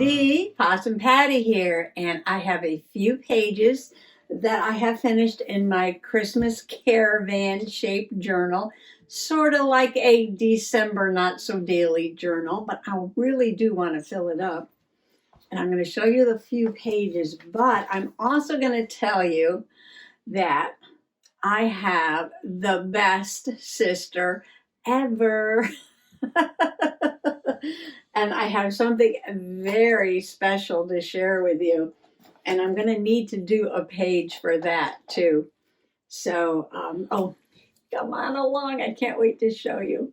Dee, Possum Patty here, and I have a few pages that I have finished in my Christmas caravan shaped journal, sort of like a December not so daily journal, but I really do want to fill it up. And I'm going to show you the few pages, but I'm also going to tell you that I have the best sister ever. And I have something very special to share with you. And I'm going to need to do a page for that too. So, oh, come on along. I can't wait to show you.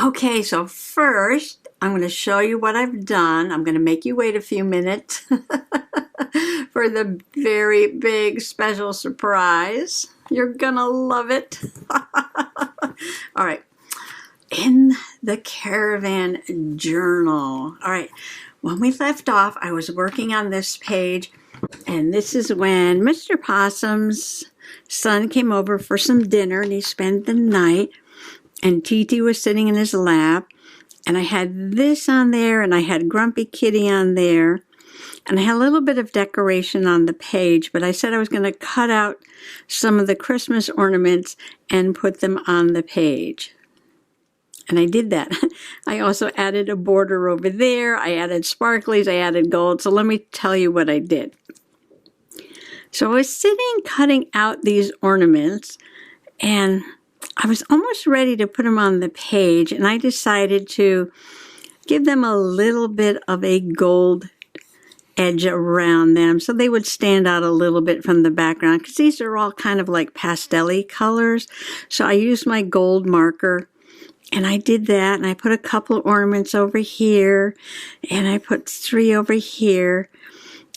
Okay, so first, I'm going to show you what I've done. I'm going to make you wait a few minutes for the very big special surprise. You're going to love it. All right. In the caravan journal. All right. When we left off, I was working on this page, and this is when Mr. Possum's son came over for some dinner, and he spent the night, and Titi was sitting in his lap, and I had this on there, and I had Grumpy Kitty on there, and I had a little bit of decoration on the page, but I said I was going to cut out some of the Christmas ornaments and put them on the page. And I did that. I also added a border over there. I added sparklies. I added gold. So let me tell you what I did. So I was sitting cutting out these ornaments, and I was almost ready to put them on the page, and I decided to give them a little bit of a gold edge around them so they would stand out a little bit from the background, because these are all kind of like pastel-y colors. So I used my gold marker, and I did that, and I put a couple ornaments over here, and I put 3 over here.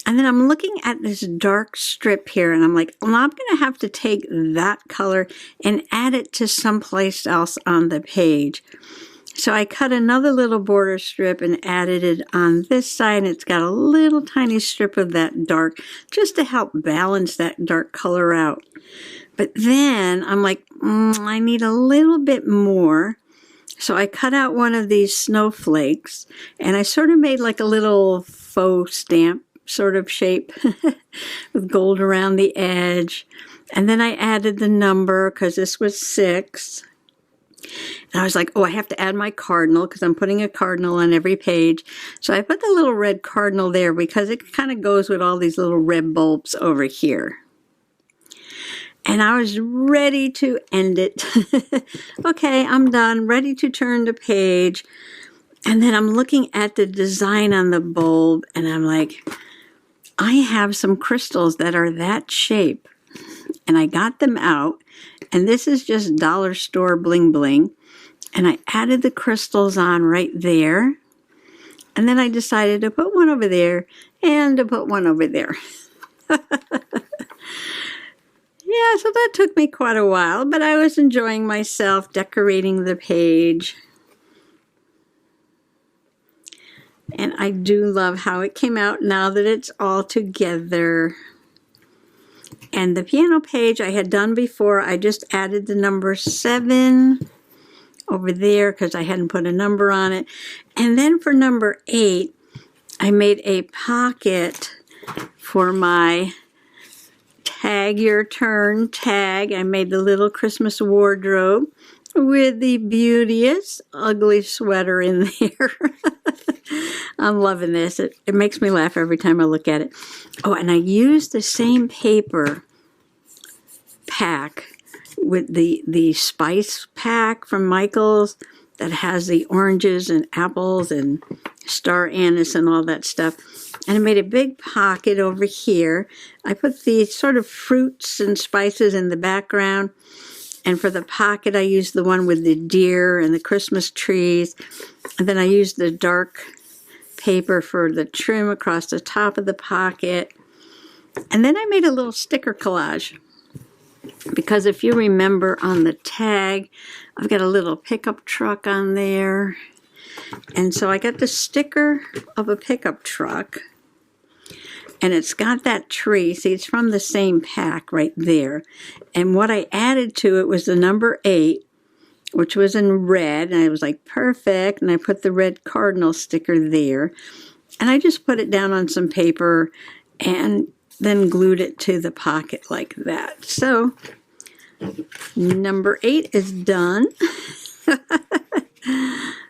And then I'm looking at this dark strip here, and I'm like, well, I'm going to have to take that color and add it to someplace else on the page. So I cut another little border strip and added it on this side, and it's got a little tiny strip of that dark, just to help balance that dark color out. But then I'm like, I need a little bit more. So I cut out one of these snowflakes, and I sort of made like a little faux stamp sort of shape with gold around the edge. And then I added the number, because this was 6. And I was like, oh, I have to add my cardinal, because I'm putting a cardinal on every page. So I put the little red cardinal there because it kind of goes with all these little red bulbs over here. And I was ready to end it. Okay, I'm done, ready to turn the page. And then I'm looking at the design on the bulb, and I'm like, I have some crystals that are that shape. And I got them out, and this is just dollar store bling bling. And I added the crystals on right there. And then I decided to put one over there and to put one over there. Yeah, so that took me quite a while, but I was enjoying myself decorating the page. And I do love how it came out now that it's all together. And the piano page I had done before, I just added the number 7 over there because I hadn't put a number on it. And then for number 8, I made a pocket for my Tag Your Turn tag. I made the little Christmas wardrobe with the beauteous ugly sweater in there. I'm loving this. It makes me laugh every time I look at it. Oh, and I used the same paper pack with the spice pack from Michael's that has the oranges and apples and star anise and all that stuff. And I made a big pocket over here. I put these sort of fruits and spices in the background. And for the pocket, I used the one with the deer and the Christmas trees. And then I used the dark paper for the trim across the top of the pocket. And then I made a little sticker collage. Because if you remember on the tag, I've got a little pickup truck on there. And so I got the sticker of a pickup truck. And it's got that tree. See, it's from the same pack right there. And what I added to it was the number 8 which was in red. And I was like, perfect. And I put the red cardinal sticker there. And I just put it down on some paper and then glued it to the pocket like that. So number 8 is done.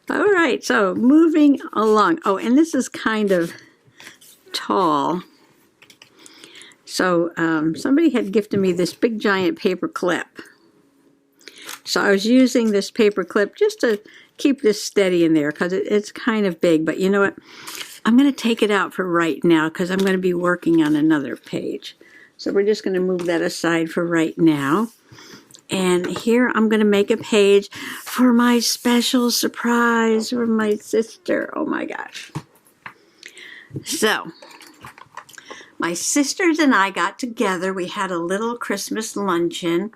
All right, so moving along. Oh, and this is kind of tall. So somebody had gifted me this big giant paper clip. So I was using this paper clip just to keep this steady in there because it's kind of big. But you know what? I'm going to take it out for right now because I'm going to be working on another page. So we're just going to move that aside for right now. And here I'm going to make a page for my special surprise for my sister. Oh my gosh. So my sisters and I got together. We had a little Christmas luncheon.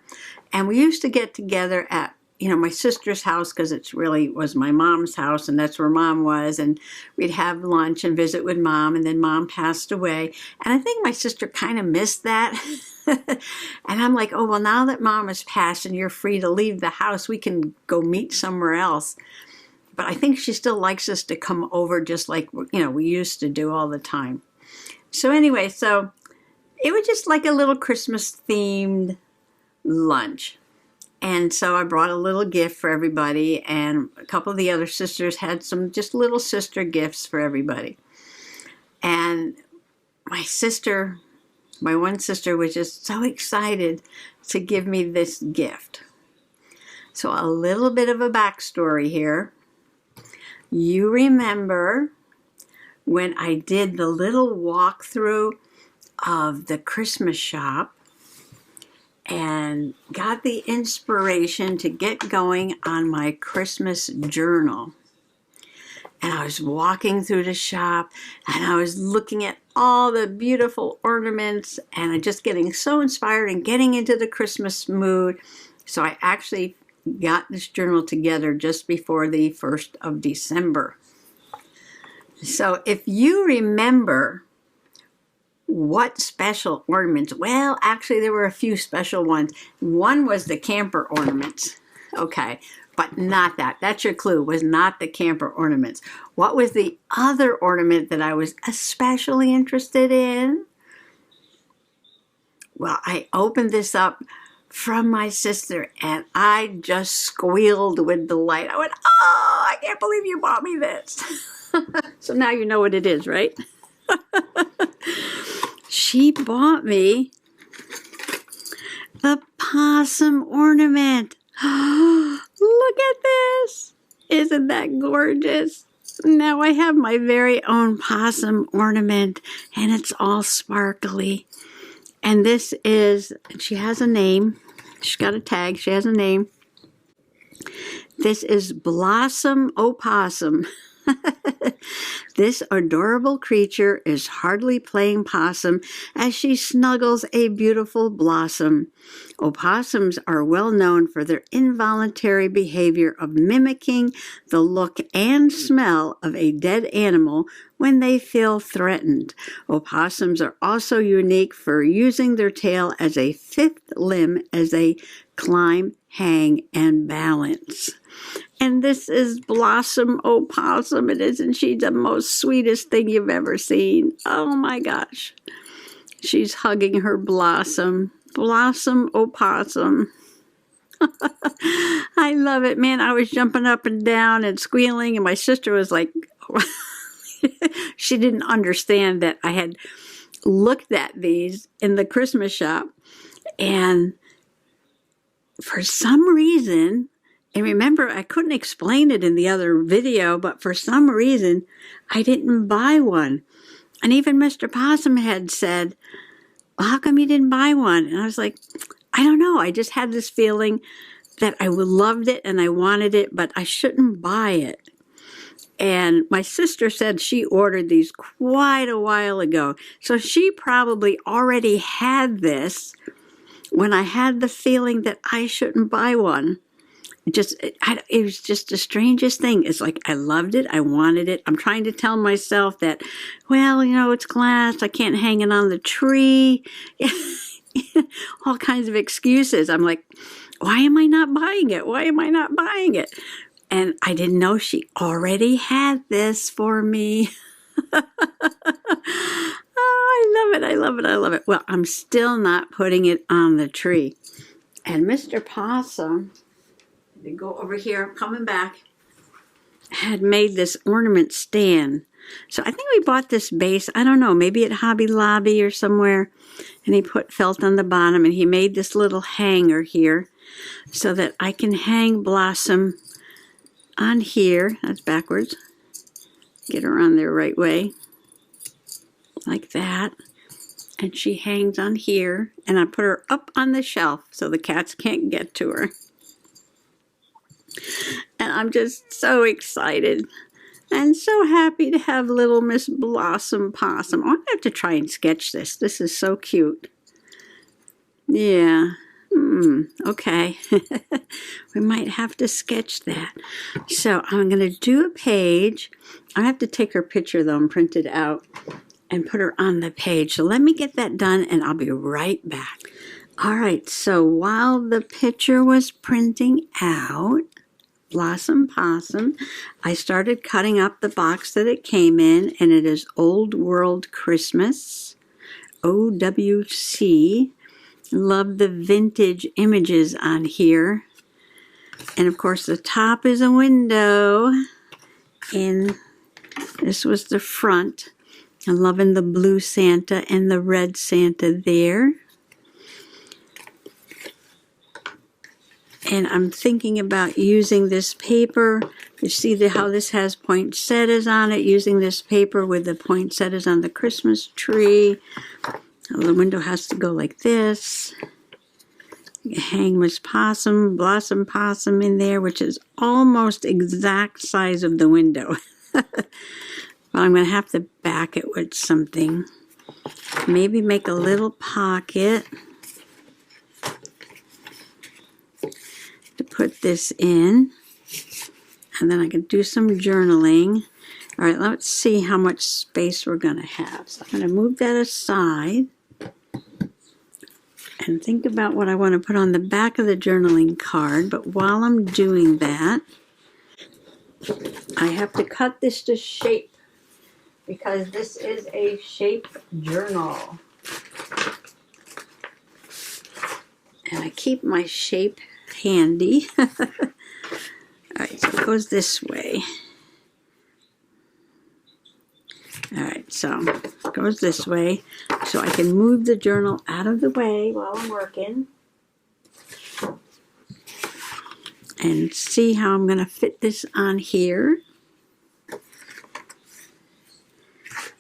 And we used to get together at, my sister's house because it really was my mom's house and that's where Mom was. And we'd have lunch and visit with Mom, and then Mom passed away. And I think my sister kind of missed that. And I'm like, oh, well, now that Mom has passed and you're free to leave the house, we can go meet somewhere else. But I think she still likes us to come over just like, we used to do all the time. So anyway, so it was just like a little Christmas themed lunch. And so I brought a little gift for everybody, and a couple of the other sisters had some just little sister gifts for everybody. And my one sister was just so excited to give me this gift. So a little bit of a backstory here. You remember when I did the little walkthrough of the Christmas shop and got the inspiration to get going on my Christmas journal. And I was walking through the shop and I was looking at all the beautiful ornaments and I'm just getting so inspired and getting into the Christmas mood. So I actually got this journal together just before the 1st of December. So if you remember what special ornaments? Well, actually, there were a few special ones. One was the camper ornaments. Okay, but not that. That's your clue, was not the camper ornaments. What was the other ornament that I was especially interested in? Well, I opened this up from my sister, and I just squealed with delight. I went, oh, I can't believe you bought me this. So now you know what it is, right? She bought me the possum ornament. Look at this. Isn't that gorgeous? Now I have my very own possum ornament, and it's all sparkly. And this is, she has a name. She's got a tag. She has a name. This is Blossom Opossum. This adorable creature is hardly playing possum as she snuggles a beautiful blossom. Opossums are well known for their involuntary behavior of mimicking the look and smell of a dead animal when they feel threatened. Opossums are also unique for using their tail as a fifth limb as they climb, hang, and balance. And this is Blossom Opossum. And isn't she the most sweetest thing you've ever seen? Oh my gosh. She's hugging her Blossom. Blossom Opossum. I love it, man. I was jumping up and down and squealing, and my sister was like, she didn't understand that I had looked at these in the Christmas shop, and for some reason, and remember, I couldn't explain it in the other video, but for some reason, I didn't buy one. And even Mr. Possum had said, well, how come you didn't buy one? And I was like, I don't know. I just had this feeling that I loved it and I wanted it, but I shouldn't buy it. And my sister said she ordered these quite a while ago. So she probably already had this when I had the feeling that I shouldn't buy one. It was just the strangest thing. It's like I loved it. I wanted it. I'm trying to tell myself that, well, it's glass. I can't hang it on the tree. All kinds of excuses. I'm like, why am I not buying it? Why am I not buying it? And I didn't know she already had this for me. Oh, I love it. I love it. I love it. Well, I'm still not putting it on the tree. And Mr. Possum, they go over here, I'm coming back, had made this ornament stand. So I think we bought this base, I don't know, maybe at Hobby Lobby or somewhere. And he put felt on the bottom, and he made this little hanger here so that I can hang Blossom on here. That's backwards. Get her on there right way. Like that. And she hangs on here, and I put her up on the shelf so the cats can't get to her. And I'm just so excited and so happy to have little Miss Blossom Possum. I'm going to have to try and sketch this. This is so cute. Yeah. Okay. We might have to sketch that. So I'm going to do a page. I have to take her picture, though, and print it out and put her on the page. So let me get that done, and I'll be right back. All right, so while the picture was printing out, Blossom Possum, I started cutting up the box that it came in, and it is Old World Christmas, OWC. Love the vintage images on here. And of course, the top is a window, and this was the front. I'm loving the blue Santa and the red Santa there. And I'm thinking about using this paper. You see how this has poinsettias on it, using this paper with the poinsettias on the Christmas tree. The window has to go like this. Hang Miss Possum, Blossom Possum in there, which is almost exact size of the window. Well, I'm going to have to back it with something. Maybe make a little pocket to put this in. And then I can do some journaling. All right, let's see how much space we're going to have. So I'm going to move that aside and think about what I want to put on the back of the journaling card. But while I'm doing that, I have to cut this to shape, because this is a shape journal. And I keep my shape handy. All right, so it goes this way. All right, so it goes this way, so I can move the journal out of the way while I'm working. And see how I'm going to fit this on here.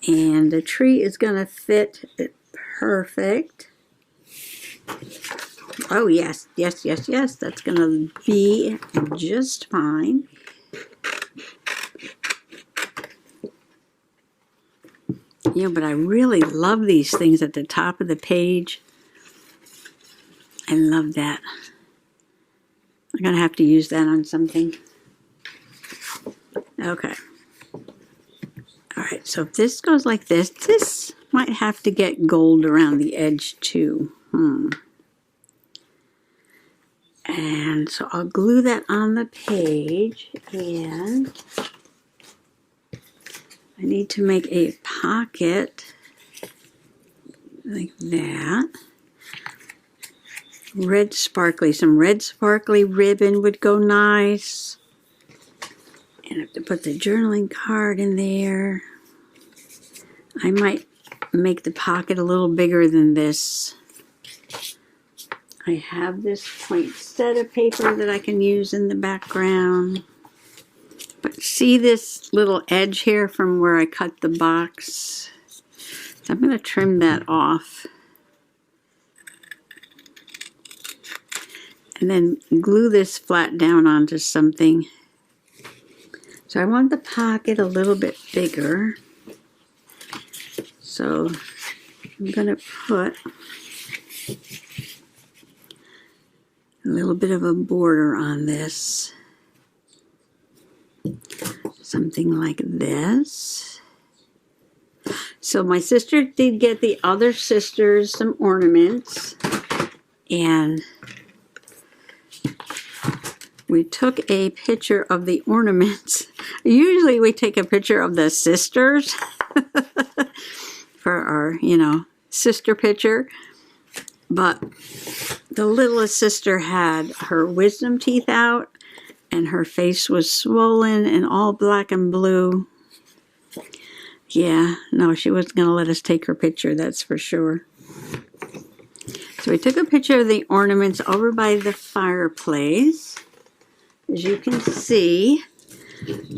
And the tree is going to fit it perfect. Oh, yes, yes, yes, yes. That's going to be just fine. Yeah, but I really love these things at the top of the page. I love that. I'm going to have to use that on something. Okay. All right, so if this goes like this, this might have to get gold around the edge too. And so I'll glue that on the page, and I need to make a pocket like that. Red sparkly, some red sparkly ribbon would go nice. And I have to put the journaling card in there. I might make the pocket a little bigger than this. I have this poinsettia paper that I can use in the background. But see this little edge here from where I cut the box? So I'm going to trim that off. And then glue this flat down onto something. So I want the pocket a little bit bigger. So I'm going to put a little bit of a border on this. Something like this. So my sister did get the other sisters some ornaments. And we took a picture of the ornaments. Usually we take a picture of the sisters for our, sister picture. But the littlest sister had her wisdom teeth out and her face was swollen and all black and blue. Yeah, no, she wasn't going to let us take her picture, that's for sure. So we took a picture of the ornaments over by the fireplace, as you can see.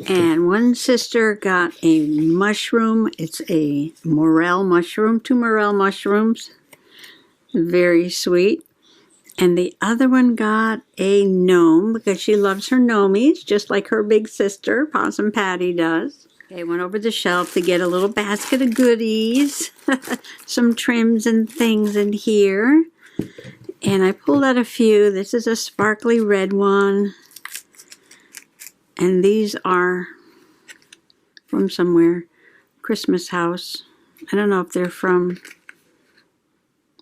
And one sister got a mushroom. It's a morel mushroom, 2 morel mushrooms. Very sweet. And the other one got a gnome because she loves her gnomies, just like her big sister, Possum Patty, does. Okay, went over the shelf to get a little basket of goodies, some trims and things in here. And I pulled out a few. This is a sparkly red one. And these are from somewhere. Christmas house. I don't know if they're from...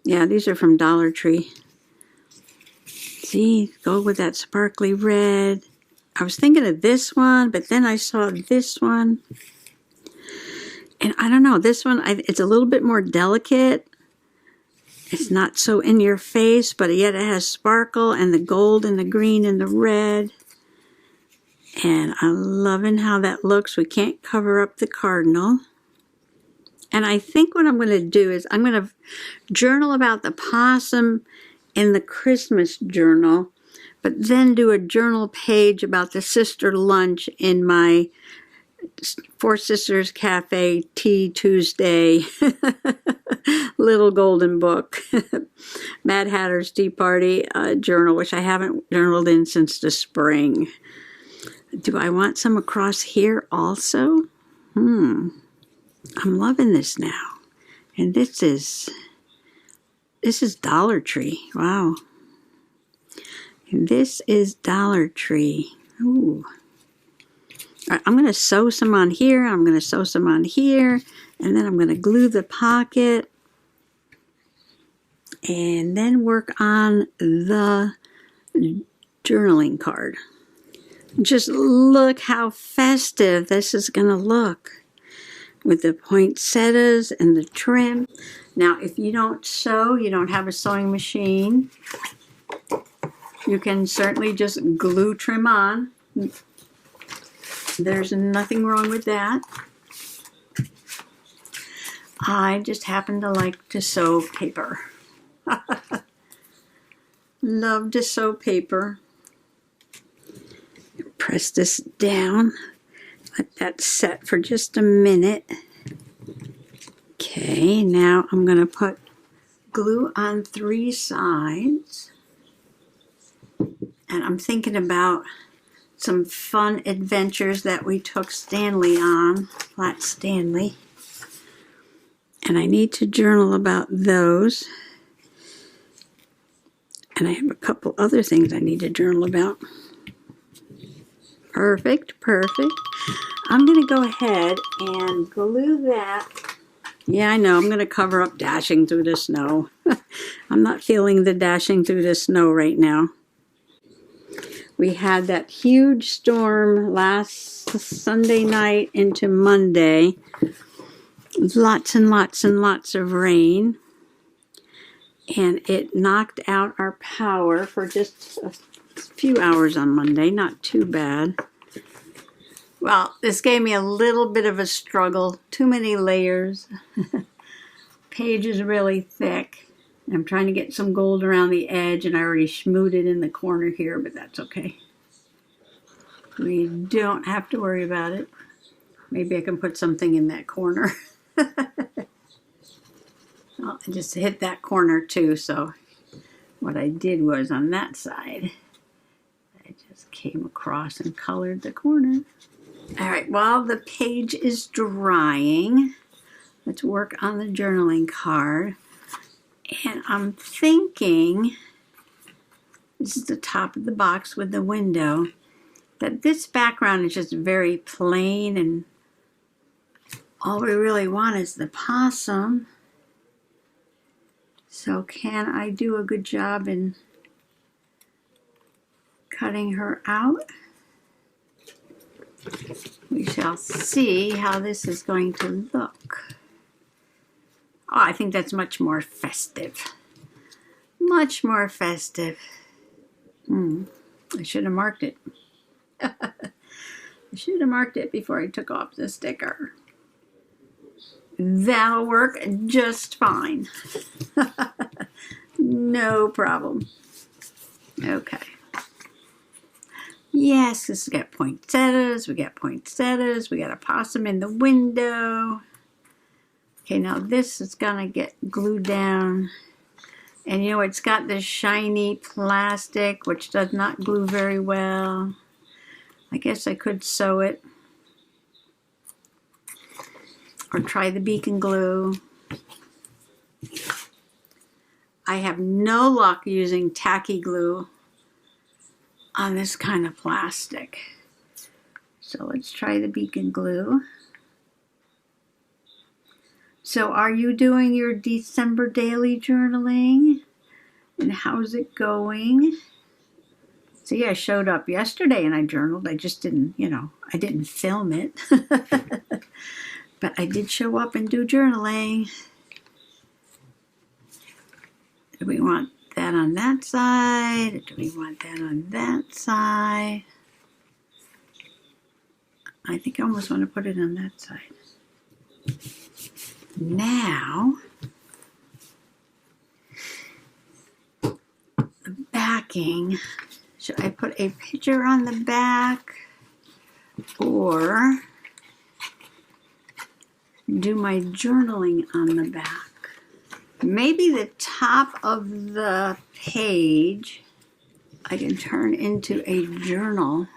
Yeah, these are from Dollar Tree. See, go with that sparkly red. I was thinking of this one, but then I saw this one. And I don't know, this one, it's a little bit more delicate. It's not so in your face, but yet it has sparkle and the gold and the green and the red. And I'm loving how that looks. We can't cover up the cardinal. And I think what I'm going to do is I'm going to journal about the possum in the Christmas journal, but then do a journal page about the sister lunch in my Four Sisters Cafe Tea Tuesday little golden book, Mad Hatter's Tea Party journal, which I haven't journaled in since the spring. Do I want some across here also? I'm loving this now. And this is Dollar Tree. Wow. And this is Dollar Tree. Ooh. All right, I'm going to sew some on here. I'm going to sew some on here. And then I'm going to glue the pocket. And then work on the journaling card. Just look how festive this is going to look with the poinsettias and the trim. Now, if you don't sew, you don't have a sewing machine, you can certainly just glue trim on. There's nothing wrong with that. I just happen to like to sew paper. Love to sew paper. Press this down. Let that set for just a minute. Okay, now I'm going to put glue on 3 sides. And I'm thinking about some fun adventures that we took Stanley on, Flat Stanley. And I need to journal about those. And I have a couple other things I need to journal about. Perfect, perfect. I'm going to go ahead and glue that. Yeah, I know, I'm going to cover up dashing through the snow. I'm not feeling the dashing through the snow right now. We had that huge storm last Sunday night into Monday. Lots and lots and lots of rain. And it knocked out our power for just a few hours on Monday. Not too bad. Well, this gave me a little bit of a struggle. Too many layers. Page is really thick. I'm trying to get some gold around the edge, and I already schmoed it in the corner here, but that's okay. We don't have to worry about it. Maybe I can put something in that corner. Well, I just hit that corner too, so what I did was on that side, I just came across and colored the corner. All right, while the page is drying, let's work on the journaling card. And I'm thinking, this is the top of the box with the window, that this background is just very plain and all we really want is the possum. So can I do a good job in cutting her out. We shall see how this is going to look. Oh, I think that's much more festive. Much more festive. I should have marked it. I should have marked it before I took off the sticker. That'll work just fine. No problem. Okay. Yes, this has got poinsettias. We got poinsettias. We got a possum in the window. Okay, now this is gonna get glued down. And you know, it's got this shiny plastic, which does not glue very well. I guess I could sew it. Or try the beacon glue. I have no luck using tacky glue on this kind of plastic. So let's try the beacon glue. So are you doing your December daily journaling? And how's it going? See, I showed up yesterday and I journaled. I just didn't, you know, I didn't film it. But I did show up and do journaling. Do we want that on that side? Or do we want that on that side? I think I almost want to put it on that side. Now, the backing. Should I put a picture on the back or do my journaling on the back? Maybe the top of the page I can turn into a journal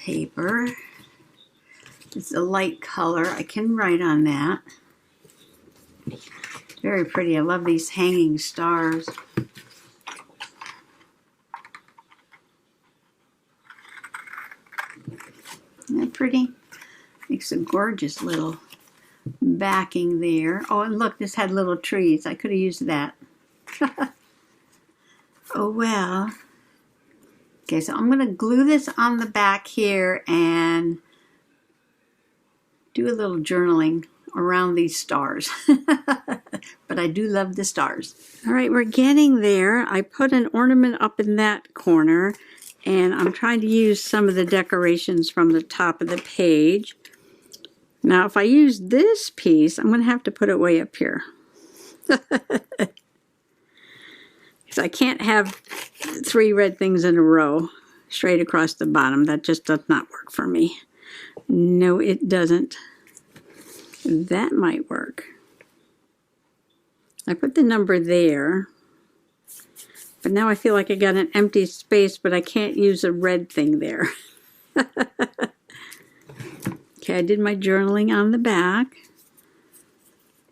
paper. It's a light color. I can write on that. Very pretty. I love these hanging stars. Isn't that pretty? Makes a gorgeous little backing there. Oh, and look, this had little trees. I could have used that. Oh, well. Okay, so I'm going to glue this on the back here and do a little journaling around these stars. But I do love the stars. All right, we're getting there. I put an ornament up in that corner, and I'm trying to use some of the decorations from the top of the page. Now, if I use this piece, I'm going to have to put it way up here. Because I can't have 3 red things in a row straight across the bottom. That just does not work for me. No, it doesn't. That might work. I put the number there. But now I feel like I got an empty space, but I can't use a red thing there. Okay, I did my journaling on the back.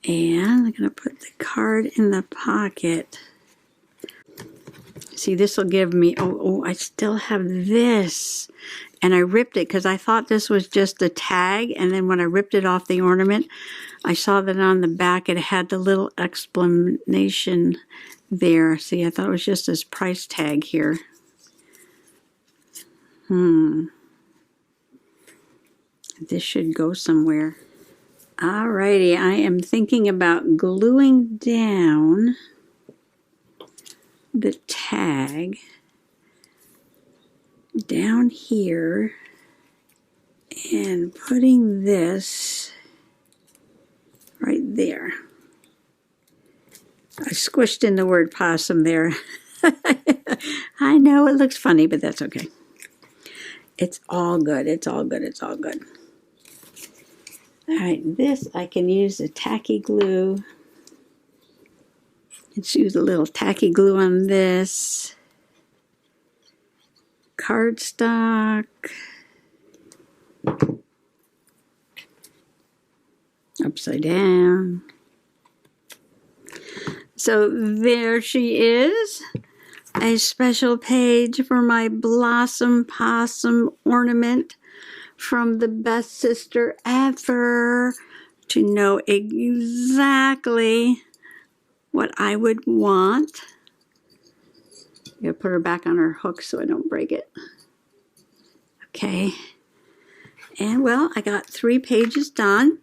And I'm going to put the card in the pocket. See, this will give me, oh, I still have this. And I ripped it because I thought this was just a tag. And then when I ripped it off the ornament, I saw that on the back it had the little explanation there. See, I thought it was just this price tag here. This should go somewhere. Alrighty, I am thinking about gluing down the tag down here and putting this right there. I squished in the word possum there. I know it looks funny, but that's okay. It's all good. It's all good. It's all good. All right, this I can use the tacky glue. Let's use a little tacky glue on this. Cardstock. Upside down. So there she is. A special page for my Blossom Possum ornament from the best sister ever, to know exactly what I would want. I gotta put her back on her hook so I don't break it. Okay. And well, I got 3 pages done.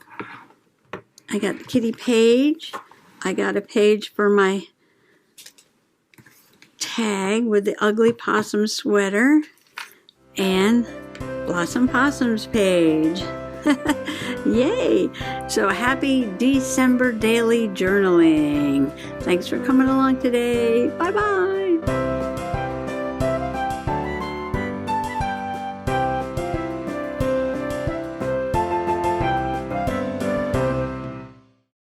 I got the kitty page. I got a page for my tag with the ugly possum sweater and Blossom Possum's page. Yay! So happy December daily journaling. Thanks for coming along today. Bye-bye.